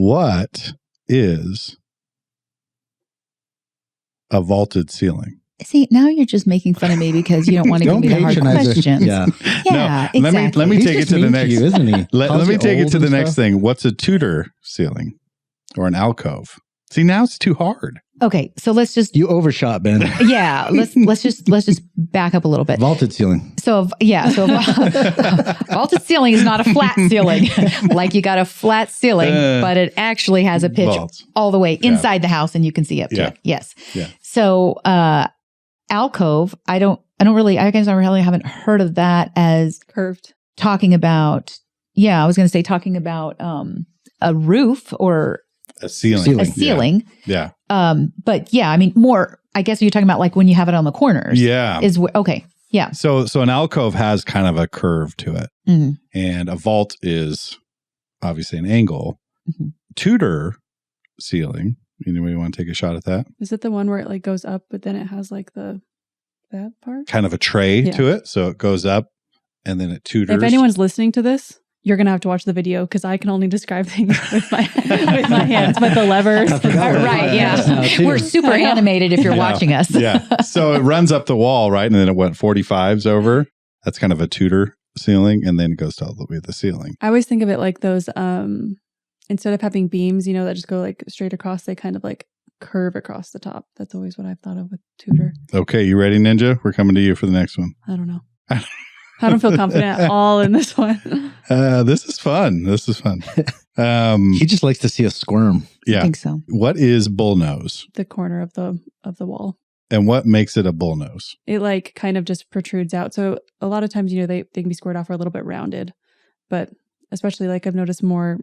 What is a vaulted ceiling? See, now you're just making fun of me because you don't want to give me the hard questions. Yeah, exactly. Let me take it to the next. You, isn't he? Let me take it to the next thing. What's a Tudor ceiling or an alcove? See, now it's too hard. Okay, so let's just You overshot, Ben. yeah. Let's just back up a little bit. Vaulted ceiling. So vaulted ceiling is not a flat ceiling. Like you got a flat ceiling, but it actually has a pitch Vaults. all the way inside the house, and you can see up to it. Yes. Yeah. So alcove, I guess I really haven't heard of that as Curved. talking about. Yeah, I was going to say talking about a roof or A ceiling. a ceiling. Yeah. But yeah, I mean, more. I guess you're talking about like when you have it on the corners. Yeah. Okay. Yeah. So an alcove has kind of a curve to it, Mhm. and a vault is obviously an angle. Mhm. Tudor ceiling. Anybody want to take a shot at that? Is it the one where it like goes up, but then it has like that part? Kind of a tray to it, so it goes up, and then it tutors. If anyone's listening to this, you're going to have to watch the video because I can only describe things with my hands, with the levers. Right. Yeah. We're super animated if you're watching us. Yeah. So it runs up the wall, right? And then it went 45s over. That's kind of a Tudor ceiling. And then it goes to all the way to the ceiling. I always think of it like those, instead of having beams, that just go like straight across, they kind of like curve across the top. That's always what I've thought of with Tudor. Okay. You ready, Ninja? We're coming to you for the next one. I don't know. I don't feel confident at all in this one. This is fun. He just likes to see us squirm. Yeah. I think so. What is bullnose? The corner of the wall. And what makes it a bullnose? It like kind of just protrudes out. So a lot of times, they can be squared off or a little bit rounded, but especially like I've noticed more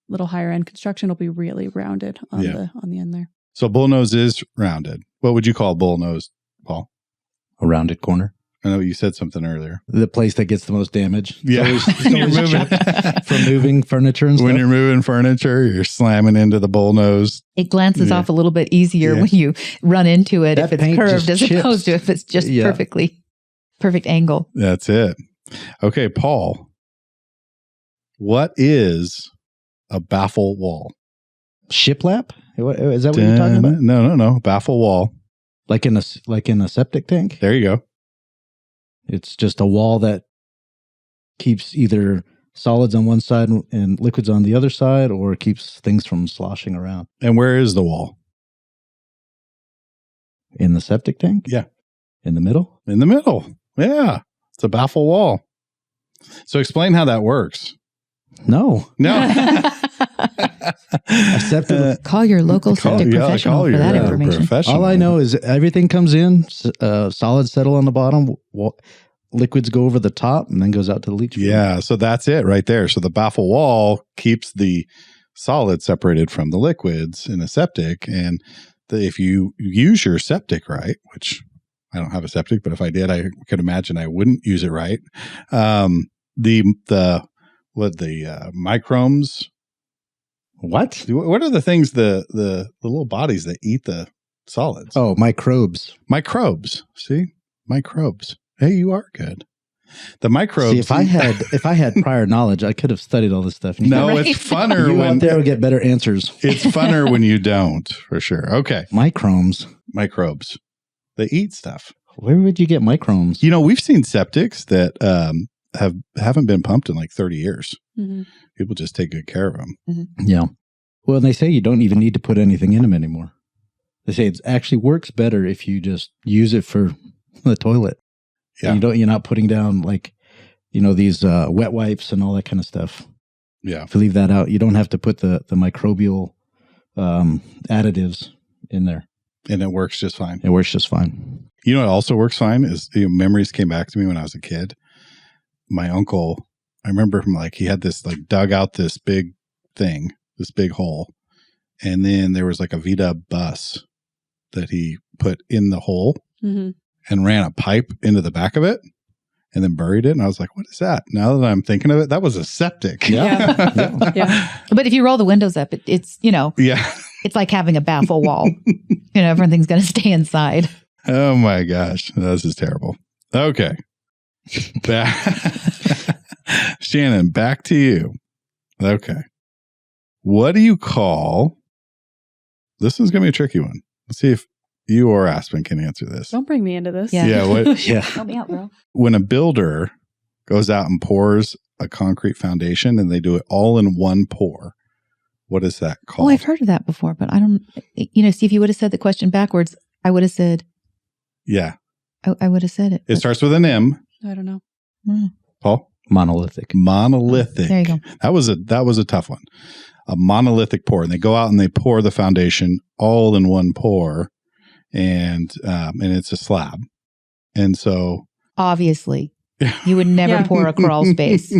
little higher end construction will be really rounded on the end there. So bullnose is rounded. What would you call bullnose, Paul? A rounded corner. I know you said something earlier. The place that gets the most damage. Yeah. It's always chipped from moving furniture and stuff. When you're moving furniture, you're slamming into the bullnose. It glances off a little bit easier when you run into it That if it's paint curved just as chips. opposed to if it's just perfect angle. That's it. Okay, Paul. What is a baffle wall? Shiplap? Is that what you're talking about? No. Baffle wall. Like in a septic tank? There you go. It's just a wall that keeps either solids on one side and liquids on the other side, or keeps things from sloshing around. And where is the wall? In the septic tank? Yeah. In the middle? In the middle. Yeah. It's a baffle wall. So explain how that works. No. Call your local septic professional for that information. All I know is everything comes in, solids settle on the bottom, liquids go over the top, and then goes out to the leach field. Yeah, so that's it right there. So the baffle wall keeps the solids separated from the liquids in a septic. And if you use your septic right, which I don't have a septic, but if I did, I could imagine I wouldn't use it right. The microbes. What? What are the things, the little bodies that eat the solids? Oh, microbes. Microbes. See? Microbes. Hey, you are good. The microbes. See, if I had prior knowledge, I could have studied all this stuff. No, right? It's funner you when out there will get better answers. It's funner when you don't, for sure. Okay. Microbes. They eat stuff. Where would you get microbes? We've seen septics that haven't been pumped in like 30 years. Mm-hmm. People just take good care of them. Mm-hmm. Yeah. Well, they say you don't even need to put anything in them anymore. They say it actually works better if you just use it for the toilet. Yeah. You're not putting down these wet wipes and all that kind of stuff. Yeah. If you leave that out, you don't have to put the microbial additives in there. And it works just fine. It works just fine. You know what also works fine is memories came back to me when I was a kid. My uncle, I remember him he had this dug out this big thing, this big hole. And then there was a VW bus that he put in the hole and ran a pipe into the back of it and then buried it. And I was like, what is that? Now that I'm thinking of it, that was a septic. Yeah. But if you roll the windows up, it's it's like having a baffle wall. Everything's going to stay inside. Oh my gosh. This is terrible. Okay. Shannon, back to you. Okay. What do you call? This is going to be a tricky one. Let's see if you or Aspen can answer this. Don't bring me into this. Yeah. What? Yeah. Help me out, bro. When a builder goes out and pours a concrete foundation and they do it all in one pour, what is that called? Oh, I've heard of that before, but I don't, see, if you would have said the question backwards, I would have said, Yeah. I would have said it. It starts with an M. I don't know. Paul? Monolithic. Monolithic. There you go. That was a tough one. A monolithic pour. And they go out and they pour the foundation all in one pour, and it's a slab. And so Obviously, you would never pour a crawl space.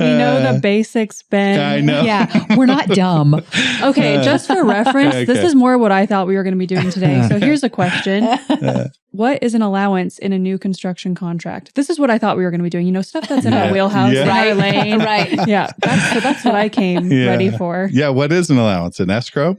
We know the basics, Ben. I know. Yeah, we're not dumb. Okay, just for reference, this is more what I thought we were going to be doing today. So here's a question. What is an allowance in a new construction contract? This is what I thought we were going to be doing. Stuff that's in our wheelhouse, in our lane. Right. Yeah, that's what I came ready for. Yeah, what is an allowance? An escrow?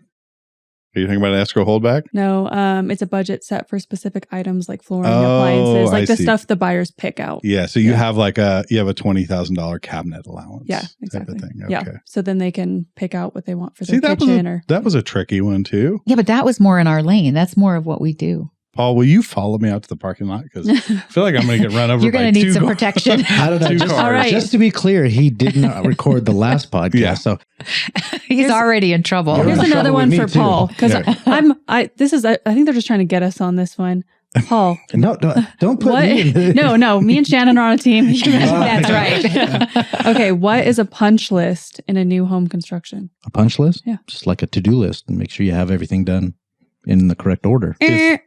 Are you thinking about an escrow holdback? No, it's a budget set for specific items like flooring, appliances, like the stuff the buyers pick out. Yeah, so you have a $20,000 cabinet allowance. Yeah, exactly. Type of thing. Okay. Yeah, so then they can pick out what they want for their kitchen. That was a tricky one too. Yeah, but that was more in our lane. That's more of what we do. Paul, will you follow me out to the parking lot? Because I feel like I'm going to get run over. You're going to need some protection. I don't know. All right. Just to be clear, he did not record the last podcast. Yeah. So He's already in trouble. You're Here's in another trouble one with for me, too. Paul, because Yeah. I think they're just trying to get us on this one. Paul, no, don't put what? me in. No, me and Shannon are on a team. That's right. Okay, what is a punch list in a new home construction? A punch list? Yeah. Just like a to-do list, and make sure you have everything done in the correct order.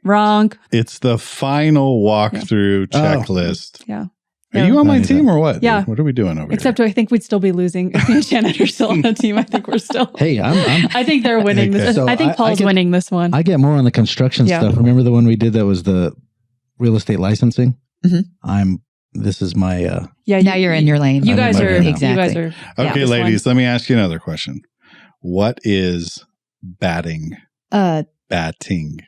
Wrong. It's the final walkthrough checklist. Yeah. Are you on my team or what? Yeah. What are we doing over Except here? I think we'd still be losing. If me and Shannon are still on the team, I think we're still. Hey, I think they're winning Okay. this. So I think Paul's winning this one. I get more on the construction Yeah. stuff. Remember the one we did that was the real estate licensing? Mhm. This is my yeah. Now you're in your lane. You guys I'm in are my lane now. Exactly. You guys are. Okay, this ladies, let me ask you another question. What is batting? Batting.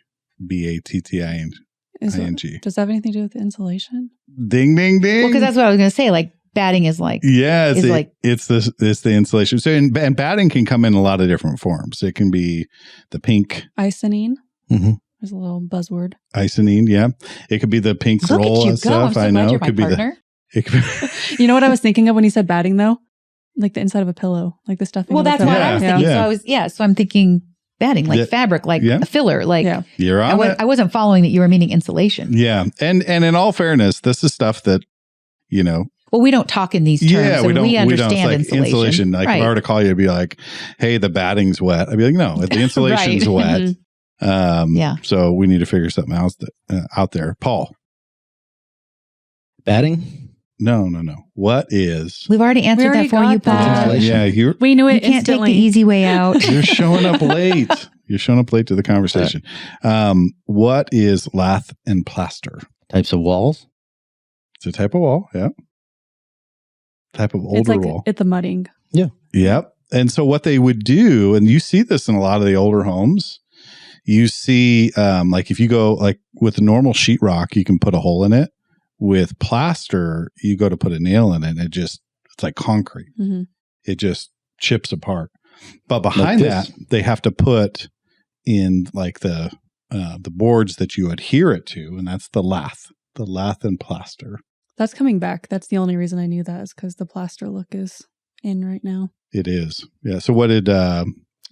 BATTING. Does that have anything to do with the insulation? Ding, ding, ding. Well, because that's what I was going to say. Like batting is like, Yeah, is it's the insulation. So and batting can come in a lot of different forms. It can be the pink Isonine. Mm-hmm. There's a little buzzword. isonine. Yeah, it could be the pink look roll at you and go. I'm stuff. so I glad know. you're It my could be partner. It could be, You know what I was thinking of when he said batting though? Like the inside of a pillow, like the stuffing. Well, of a that's pillow. what I was Yeah. thinking. Yeah. So I'm thinking batting, like fabric, like Yeah. a filler, like Yeah. you're on it. I wasn't following that you were meaning insulation. Yeah, and in all fairness, this is stuff that Well, we don't talk in these terms. Yeah, so we don't. We understand It's like insulation. Like right. if I were to call you, I'd be like, "Hey, the batting's wet." I'd be like, "No, the insulation's Right. wet." Yeah. So we need to figure something else out there. Paul. batting. No. What is? We've already answered already that for you, got that. Paul. Insulation. Yeah, you're We knew it You can't instantly. take the easy way out. showing up late. You're showing up late to the conversation. What is lath and plaster? Types of walls. It's a type of wall. Yeah. Type of older It's like wall. it's the mudding. Yep. And so what they would do, and you see this in a lot of the older homes, you see like if you go like with normal sheetrock, you can put a hole in it. With plaster, you go to put a nail in it, and it's like concrete. Mm-hmm. It just chips apart. But behind Like that, this. they have to put in like the boards that you adhere it to, and that's the lath and plaster. That's coming back. That's the only reason I knew that is because the plaster look is in right now. It is. Yeah. So what did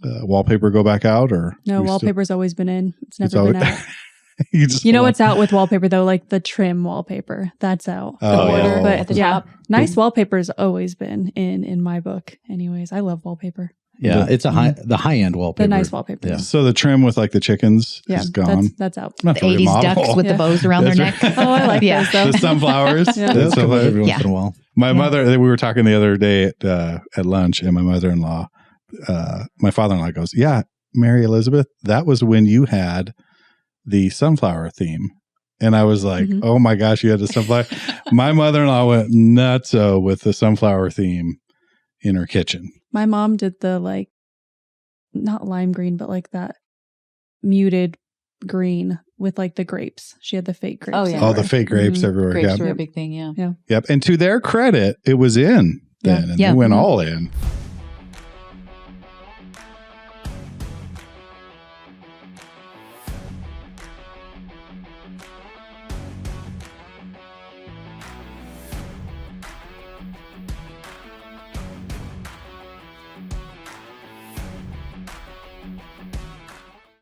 wallpaper go back out or? No, we still- wallpaper's always been in. It's never always- been out. You know what's out with wallpaper though? Like the trim wallpaper. That's out. Oh, The yeah. border. But At the yeah, top. nice wallpaper's always been in my book. Anyways, I love wallpaper. Yeah, it's the high end wallpaper. The nice wallpaper. Yeah. So the trim with like the chickens Yeah, is gone. that's out. Not The to 80s remodel. ducks with the Yeah. bows around their That's neck. Oh, I like Yeah. those though. the sunflowers. Yeah. Those come up every once Yeah. in a while. My mother, we were talking the other day at lunch, and my mother-in-law, my father-in-law goes, "Yeah, Mary Elizabeth, that was when you had the sunflower theme." And I was like, Mhm. "Oh my gosh, you had the sunflower." My mother-in-law went nutso with the sunflower theme in her kitchen. My mom did the like, not lime green, but like that muted green with like the grapes. She had the fake grapes. Oh, yeah. All the fake grapes Mhm. everywhere. Grapes Yep. were a big thing, yeah. Yep. And to their credit, it was in then, and Yeah. they went Mhm. all in.